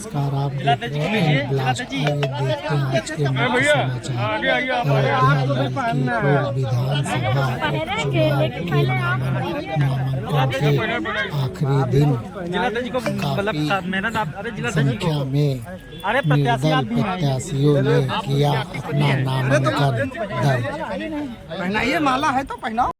नमस्कार, आप देख रहे हैं ब्लास्ट। आइए देखते हैं आज के मुख्य समाचार। लखीमपुर विधानसभा उपचुनाव के नामांकन के आखिरी दिन काफी संख्या में निर्दल प्रत्याशियों ने किया अपना नामांकन दर्ज। पहनाइए, माला है तो पहनाओ।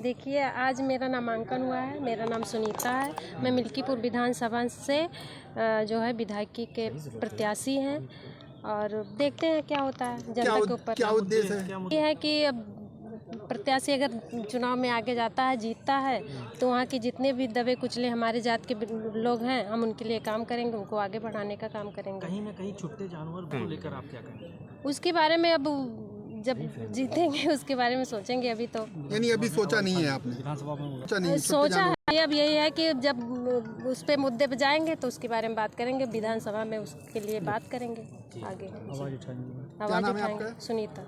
देखिए, आज मेरा नामांकन हुआ है। मेरा नाम सुनीता है। मैं मिल्कीपुर विधानसभा से जो है विधायकी के प्रत्याशी हैं और देखते हैं क्या होता है जनता के ऊपर। क्या उद्देश्य है? ये है कि अब प्रत्याशी अगर चुनाव में आगे जाता है, जीतता है, तो वहाँ के जितने भी दबे कुचले हमारे जात के लोग हैं, हम उनके लिए काम करेंगे, उनको आगे बढ़ाने का काम करेंगे। कहीं ना कहीं छुट्टे जानवर को लेकर आप क्या करेंगे? उसके बारे में अब जब जीतेंगे उसके बारे में सोचेंगे। अभी तो यानी अभी सोचा नहीं है आपने? विधानसभा में सोचा नहीं, सोचा है। अब यही है कि जब उस पे मुद्दे पे जाएंगे तो उसके बारे में बात करेंगे, विधानसभा में उसके लिए बात करेंगे आगे। आवाज उठाएंगे। सुनीता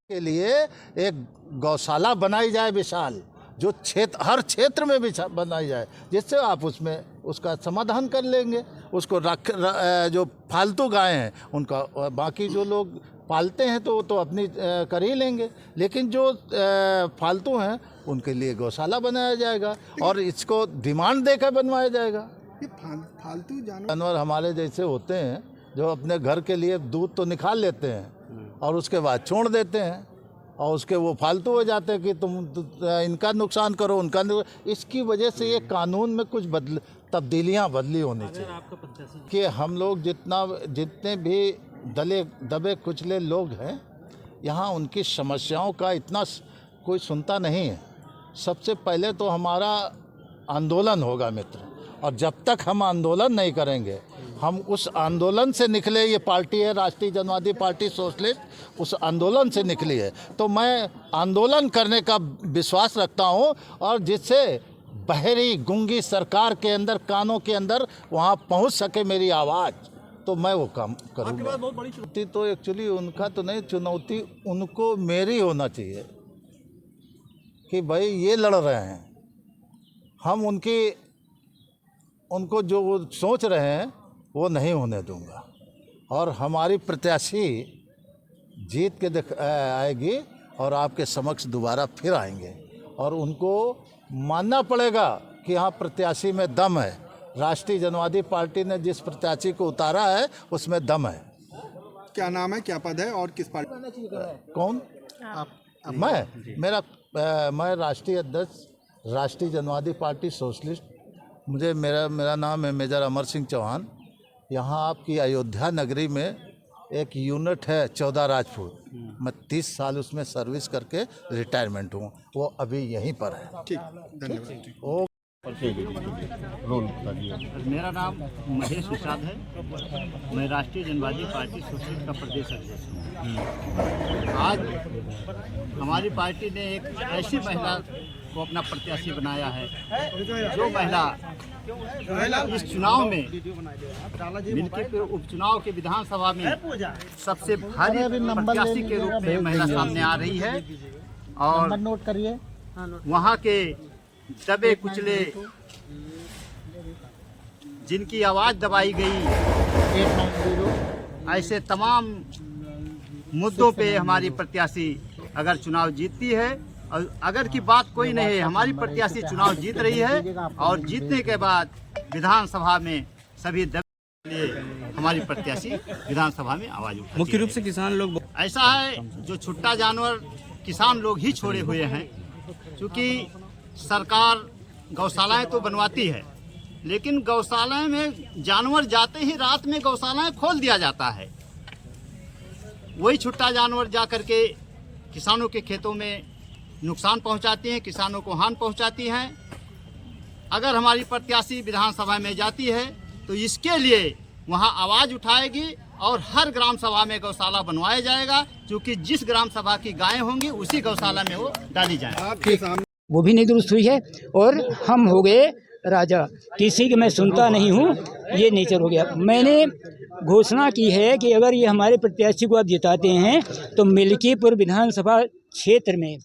के लिए एक गौशाला बनाई जाए विशाल, जो हर क्षेत्र में बनाई जाए, जिससे आप उसमें उसका समाधान कर लेंगे। उसको जो फालतू गाय हैं उनका, बाकी जो लोग पालते हैं तो वो तो अपनी कर ही लेंगे, लेकिन जो फालतू हैं उनके लिए गौशाला बनाया जाएगा और इसको डिमांड देकर बनवाया जाएगा। ये फालतू जानवर हमारे जैसे होते हैं जो अपने घर के लिए दूध तो निकाल लेते हैं और उसके बाद छोड़ देते हैं और उसके वो फालतू हो जाते हैं कि तुम इनका नुकसान करो, उनका इसकी वजह से ये कानून में कुछ तब्दीलियाँ बदली होनी चाहिए कि हम लोग जितने भी दबे कुचले लोग हैं यहाँ, उनकी समस्याओं का इतना कोई सुनता नहीं है। सबसे पहले तो हमारा आंदोलन होगा मित्र, और जब तक हम आंदोलन नहीं करेंगे, हम उस आंदोलन से निकले, ये पार्टी है राष्ट्रीय जनवादी पार्टी सोशलिस्ट, उस आंदोलन से निकली है, तो मैं आंदोलन करने का विश्वास रखता हूँ और जिससे बहरी गूंगी सरकार के अंदर, कानों के अंदर वहाँ पहुँच सके मेरी आवाज़, तो मैं वो काम करूँगा। चुनौती तो एक्चुअली उनका तो नहीं, चुनौती उनको मेरी होना चाहिए कि भाई ये लड़ रहे हैं, हम उनको जो वो सोच रहे हैं वो नहीं होने दूंगा। और हमारी प्रत्याशी जीत के आएगी और आपके समक्ष दोबारा फिर आएंगे और उनको मानना पड़ेगा कि हाँ, प्रत्याशी में दम है। राष्ट्रीय जनवादी पार्टी ने जिस प्रत्याशी को उतारा है उसमें दम है। क्या नाम है, क्या पद है और किस पार्टी? कौन? मैं राष्ट्रीय अध्यक्ष राष्ट्रीय जनवादी पार्टी सोशलिस्ट। मेरा नाम है मेजर अमर सिंह चौहान। यहाँ आपकी अयोध्या नगरी में एक यूनिट है 14 राजपूत, मैं 30 साल उसमें सर्विस करके रिटायरमेंट हूँ, वो अभी यहीं पर है। ठीक, धन्यवाद। मेरा नाम महेश निषाद है। मैं राष्ट्रीय जनवादी पार्टी सोशलिस्ट का प्रदेश अध्यक्ष हूँ। आज हमारी पार्टी ने एक ऐसी महिला को अपना प्रत्याशी बनाया है जो महिला इस चुनाव में, मिल्कीपुर उपचुनाव के विधानसभा में सबसे भारी प्रत्याशी के रूप में महिला सामने आ रही है और नोट करिए, वहाँ के दबे कुचले जिनकी आवाज़ दबाई गई, ऐसे तमाम मुद्दों पे हमारी प्रत्याशी अगर चुनाव जीतती है, और अगर की बात कोई नहीं है, हमारी प्रत्याशी चुनाव जीत रही है और जीतने के बाद विधानसभा में सभी दबे के लिए हमारी प्रत्याशी विधानसभा में आवाज़ उठाती है। मुख्य रूप से किसान लोग ऐसा है, जो छुट्टा जानवर किसान लोग ही छोड़े हुए हैं, क्योंकि सरकार गौशालाएं तो बनवाती है, लेकिन गौशालाएं में जानवर जाते ही रात में गौशालाएं खोल दिया जाता है। वही छुट्टा जानवर जा कर के किसानों के खेतों में नुकसान पहुंचाती हैं, किसानों को हानि पहुंचाती हैं। अगर हमारी प्रत्याशी विधानसभा में जाती है तो इसके लिए वहाँ आवाज़ उठाएगी और हर ग्राम सभा में गौशाला बनवाया जाएगा, क्योंकि जिस ग्राम सभा की गायें होंगी उसी गौशाला में वो डाली जाएंगी। आपके सामने वो भी नहीं दुरुस्त हुई है और हम हो गए राजा, किसी की मैं सुनता नहीं हूँ, ये नेचर हो गया। मैंने घोषणा की है कि अगर ये हमारे प्रत्याशी को आप जिताते हैं तो मिल्कीपुर विधानसभा क्षेत्र में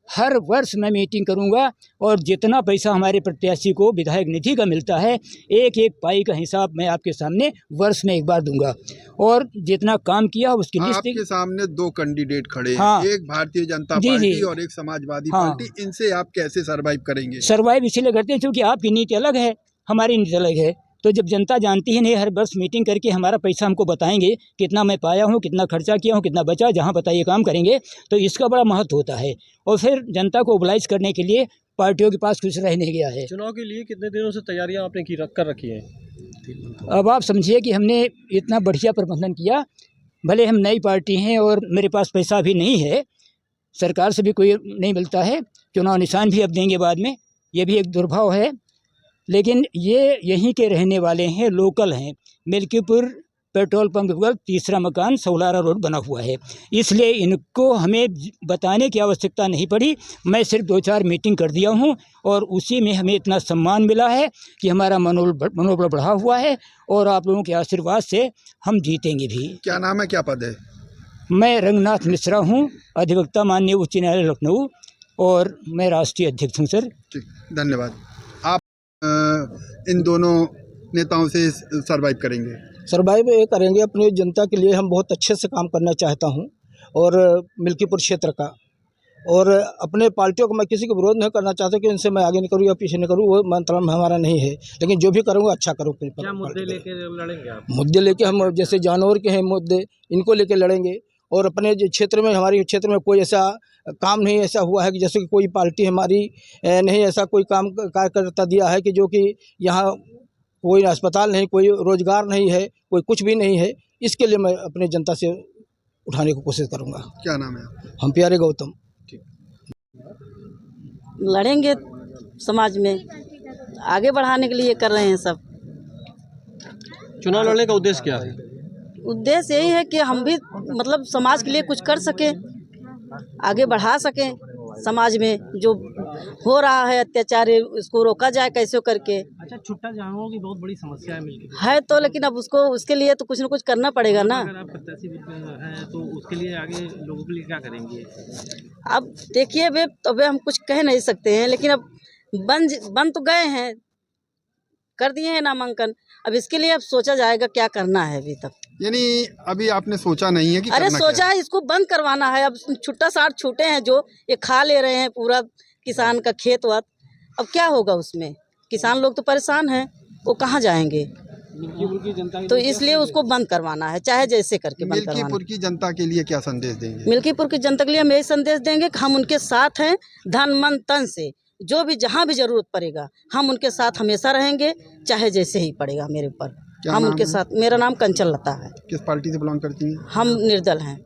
हर वर्ष मैं मीटिंग करूंगा और जितना पैसा हमारे प्रत्याशी को विधायक निधि का मिलता है, एक एक पाई का हिसाब मैं आपके सामने वर्ष में एक बार दूंगा और जितना काम किया उसकी लिस्ट। आपके सामने दो कैंडिडेट खड़े हैं, हाँ। एक भारतीय जनता जी, पार्टी जी। और एक समाजवादी हाँ। पार्टी, इनसे आप कैसे सरवाइव करेंगे? सर्वाइव इसीलिए करते हैं क्योंकि आपकी नीति अलग है, हमारी नीति अलग है। तो जब जनता जानती ही नहीं, हर वर्ष मीटिंग करके हमारा पैसा हमको बताएंगे, कितना मैं पाया हूँ, कितना खर्चा किया हूँ, कितना बचा, जहाँ बताइए काम करेंगे, तो इसका बड़ा महत्व होता है। और फिर जनता को मोबिलाइज करने के लिए पार्टियों के पास कुछ रह नहीं गया है। चुनाव के लिए कितने दिनों से तैयारियां आपने कर रखी हैं? अब आप समझिए कि हमने इतना बढ़िया प्रबंधन किया, भले हम नई पार्टी हैं और मेरे पास पैसा भी नहीं है, सरकार से भी कोई नहीं मिलता है, चुनाव निशान भी अब देंगे बाद में, ये भी एक दुर्भाव है। लेकिन ये यहीं के रहने वाले हैं, लोकल हैं। मिल्कीपुर पेट्रोल पंप के बगल तीसरा मकान सौलारा रोड बना हुआ है, इसलिए इनको हमें बताने की आवश्यकता नहीं पड़ी। मैं सिर्फ 2-4 मीटिंग कर दिया हूँ और उसी में हमें इतना सम्मान मिला है कि हमारा मनोबल बढ़ा हुआ है और आप लोगों के आशीर्वाद से हम जीतेंगे भी। क्या नाम है, क्या पद है? मैं रंगनाथ मिश्रा हूँ, अधिवक्ता माननीय उच्च न्यायालय लखनऊ, और मैं राष्ट्रीय अध्यक्ष हूँ सर। ठीक, धन्यवाद। आप इन दोनों नेताओं से सरवाइव करेंगे? सर्वाइव ये करेंगे, अपनी जनता के लिए हम बहुत अच्छे से काम करना चाहता हूं और मिल्कीपुर क्षेत्र का, और अपने पार्टियों को मैं किसी को विरोध नहीं करना चाहता कि इनसे मैं आगे नहीं करूँ या पीछे नहीं करूँ, वो मंत्र हमारा नहीं है, लेकिन जो भी करूँगा अच्छा करूँ। क्या मुद्दे लेके लड़ेंगे आप? मुद्दे लेके हम जैसे जानवर के हैं मुद्दे, इनको लेके लड़ेंगे। और अपने जो क्षेत्र में, हमारे क्षेत्र में कोई ऐसा काम नहीं ऐसा हुआ है कि जैसे कि कोई पार्टी हमारी नहीं ऐसा कोई काम कार्यकर्ता दिया है कि जो कि यहाँ कोई अस्पताल नहीं, कोई रोजगार नहीं है, कोई कुछ भी नहीं है। इसके लिए मैं अपने जनता से उठाने की कोशिश करूँगा। क्या नाम है? हम प्यारे गौतम। लड़ेंगे, समाज में आगे बढ़ाने के लिए कर रहे हैं सब। चुनाव लड़ने का उद्देश्य क्या है? उद्देश्य यही है कि हम भी मतलब समाज के लिए कुछ कर सकें, आगे बढ़ा सकें। समाज में जो हो रहा है अत्याचार, इसको रोका जाए कैसे करके। अच्छा, छुट्टा जानवरों की बहुत बड़ी समस्या है मिल्कीपुर है तो, लेकिन अब उसके लिए तो कुछ न कुछ करना पड़ेगा ना। अगर आप प्रत्याशी हैं तो उसके लिए आगे लोगों के लिए क्या करेंगे? अब देखिए वे, तो वे हम कुछ कह नहीं सकते हैं, लेकिन अब बन तो गए हैं, कर दिए हैं नामांकन। अब इसके लिए अब सोचा जाएगा क्या करना है। अभी तक यानी अभी आपने सोचा नहीं है कि अरे करना सोचा क्या है, इसको बंद करवाना है। अब छुट्टा साठ छूटे हैं जो ये खा ले रहे हैं पूरा किसान का खेत वत, अब क्या होगा उसमें? किसान लोग तो परेशान हैं, वो कहाँ जाएंगे? मिल्कीपुर की जनता तो इसलिए उसको बंद करवाना है, चाहे जैसे करके बंद करवाना। मिल्कीपुर की जनता के लिए क्या संदेश देंगे? मिल्कीपुर की जनता के लिए हम यही संदेश देंगे कि हम उनके साथ हैं, धन मन तन से। जो भी जहाँ भी जरूरत पड़ेगा हम उनके साथ हमेशा रहेंगे, चाहे जैसे ही पड़ेगा मेरे ऊपर, हम उनके साथ। मेरा नाम कंचन लता है। किस पार्टी से बिलोंग करती हैं? हम निर्दल हैं।